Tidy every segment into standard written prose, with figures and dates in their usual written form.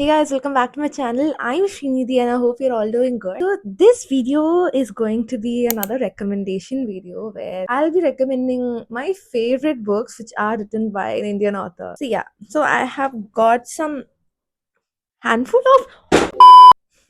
Hey guys, welcome back to my channel. I'm Srinidhi and I hope you're all doing good. So this video is going to be another recommendation video where I'll be recommending my favorite books which are written by an Indian author. So I have got some handful of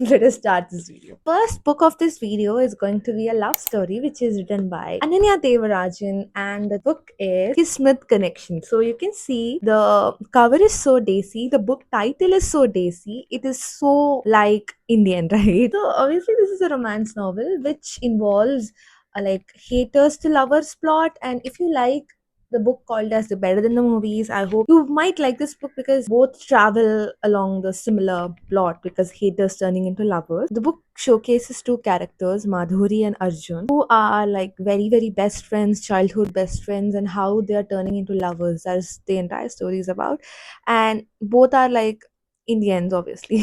let us start this video. First book of this video is going to be a love story which is written by Ananya Devarajan and the book is Kismouth Connection. So you can see the cover is so desi, the book title is so desi, it is so like Indian, right? So obviously this is a romance novel which involves like haters to lovers plot, and if you like the book called as the better than the movies, I hope you might like this book because both travel along the similar plot because haters turning into lovers. The book showcases two characters, Madhuri and Arjun, who are like very best friends, childhood best friends, and how they are turning into lovers. That's the entire story is about. And both are like Indians, obviously.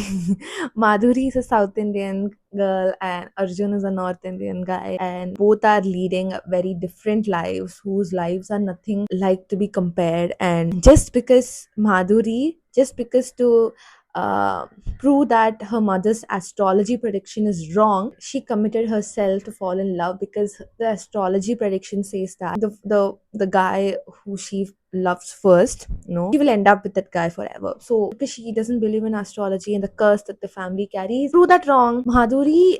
Madhuri is a South Indian girl and Arjun is a North Indian guy, and both are leading very different lives whose lives are nothing like to be compared. And just because to prove that her mother's astrology prediction is wrong, she committed herself to fall in love because the astrology prediction says that the guy who she loves first, she will end up with that guy forever. So because she doesn't believe in astrology and the curse that the family carries, prove that wrong, Madhuri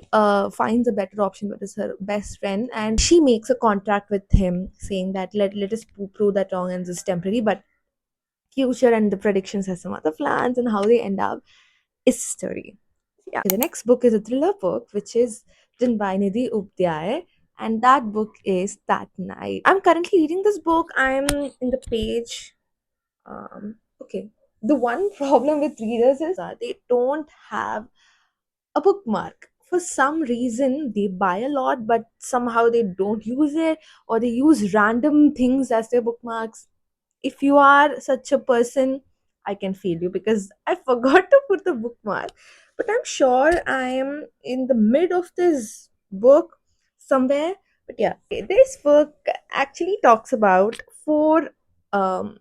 finds a better option, that is her best friend, and she makes a contract with him saying that let us prove that wrong and this is temporary, but future and the predictions has some other plans, and how they end up is the story. Yeah. The next book is a thriller book which is written by Nidhi Updhyay, and that book is That Night. I'm currently reading this book. I'm in the page. Okay. The one problem with readers is that they don't have a bookmark. For some reason, they buy a lot, but somehow they don't use it, or they use random things as their bookmarks. If you are such a person, I can feel you because I forgot to put the bookmark. But I'm sure I am in the mid of this book somewhere. But yeah, this book actually talks about four um,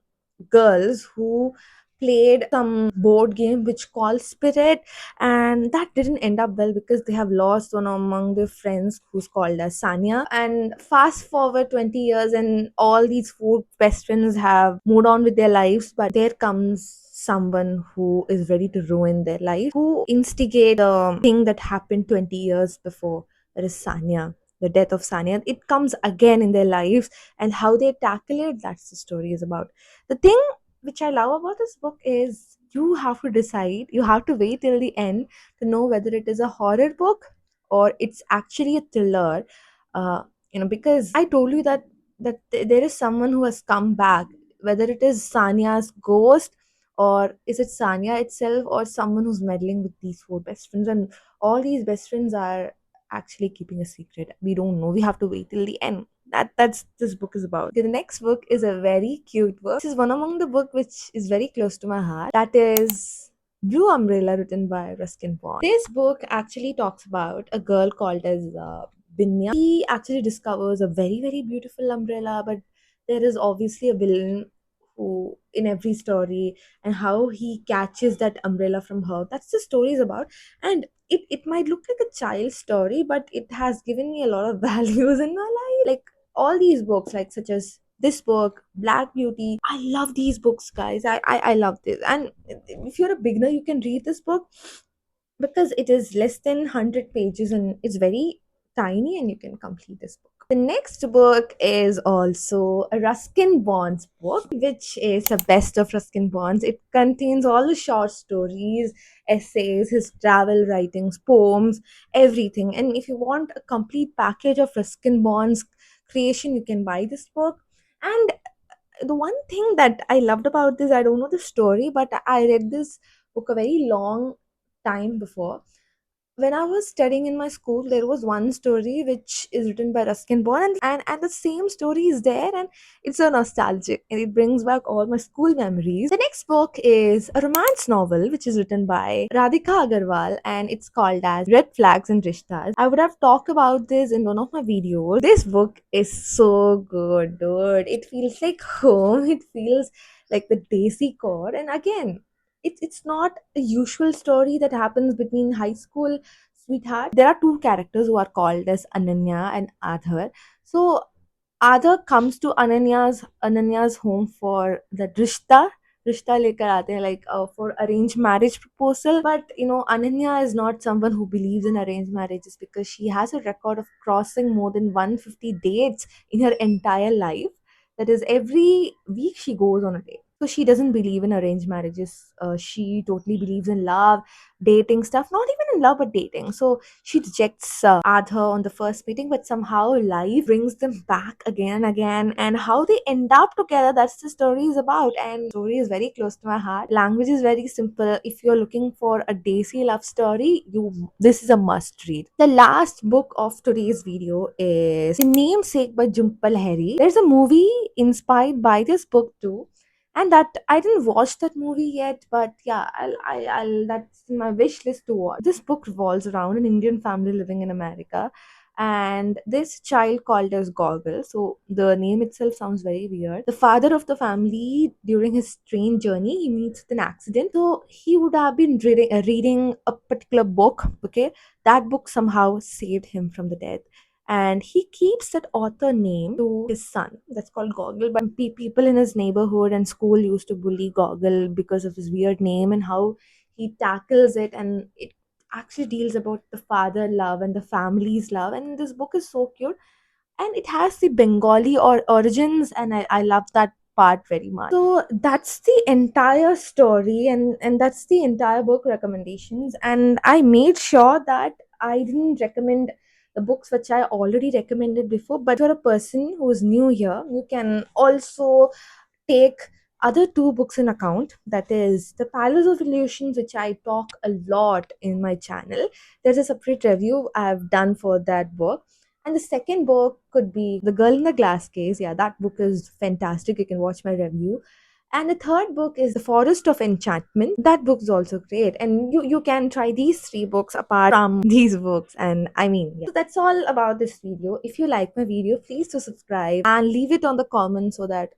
girls who played some board game which called Spirit, and that didn't end up well because they have lost one among their friends who's called as Sanya. And fast forward 20 years and all these four best friends have moved on with their lives, but there comes someone who is ready to ruin their life, who instigate the thing that happened 20 years before. That is Sanya, the death of Sanya. It comes again in their lives, and how they tackle it, that's the story is about. The thing which I love about this book is you have to decide, you have to wait till the end to know whether it is a horror book or it's actually a thriller. Uh, because I told you that there is someone who has come back, whether it is Sanya's ghost or is it Sanya itself or someone who's meddling with these four best friends, and all these best friends are actually keeping a secret. We don't know. We have to wait till the end. That's this book is about. Okay, the next book is a very cute book. This is one among the book which is very close to my heart. That is Blue Umbrella, written by Ruskin Bond. This book actually talks about a girl called as Binya. He actually discovers a very beautiful umbrella, but there is obviously a villain who in every story, and how he catches that umbrella from her. That's the story is about. And it might look like a child story, but it has given me a lot of values in my life. Like all these books, like such as this book, Black Beauty. I love these books, guys. I love this. And if you're a beginner, you can read this book because it is less than 100 pages and it's very tiny, and you can complete this book. The next book is also a Ruskin Bonds book, which is a best of Ruskin Bonds. It contains all the short stories, essays, his travel writings, poems, everything. And if you want a complete package of Ruskin Bonds creation, you can buy this book. And the one thing that I loved about this, I don't know the story, but I read this book a very long time before. When I was studying in my school, there was one story which is written by Ruskin Bond, and the same story is there, and it's so nostalgic, and it brings back all my school memories. The next book is a romance novel which is written by Radhika Agarwal, and it's called as Red Flags and Dishtas. I would have talked about this in one of my videos. This book is so good, dude. It feels like home. It feels like the Desi core, and again, it's not a usual story that happens between high school sweetheart. There are two characters who are called as Ananya and Adhar. So Adar comes to Ananya's home for the rishta lekar aate hain, like for arranged marriage proposal. But Ananya is not someone who believes in arranged marriages because she has a record of crossing more than 150 dates in her entire life. That is, every week she goes on a date. So she doesn't believe in arranged marriages. She totally believes in love, dating stuff. Not even in love, but dating. So she rejects Adha on the first meeting, but somehow life brings them back again and again. And how they end up together, that's the story is about. And story is very close to my heart. Language is very simple. If you're looking for a Desi love story, this is a must read. The last book of today's video is The Namesake by Jumpal Harry. There's a movie inspired by this book too, and that I didn't watch that movie yet, but yeah, I'll that's in my wish list to watch. This book revolves around an Indian family living in America, and this child called as Goggle. So the name itself sounds very weird. The father of the family, during his train journey, he meets with an accident. So he would have been reading a particular book. Okay, that book somehow saved him from the death, and he keeps that author name to his son. That's called Goggle. But people in his neighborhood and school used to bully Goggle because of his weird name and how he tackles it, and it actually deals about the father love and the family's love. And this book is so cute, and it has the Bengali or origins, and I love that part very much. So that's the entire story, and that's the entire book recommendations. And I made sure that I didn't recommend the books which I already recommended before. But for a person who is new here, you can also take other two books in account, that is The Palace of Illusions, which I talk a lot in my channel. There's a separate review I've done for that book. And the second book could be The Girl in the Glass Case. Yeah, that book is fantastic. You can watch my review. And the third book is The Forest of Enchantment. That book is also great. And you can try these three books apart from these books. And I mean, yeah. So that's all about this video. If you like my video, please do subscribe and leave it on the comments so that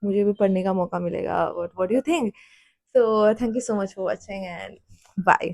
मुझे भी पढ़ने का मौका मिलेगा. What do you think? So thank you so much for watching, and bye.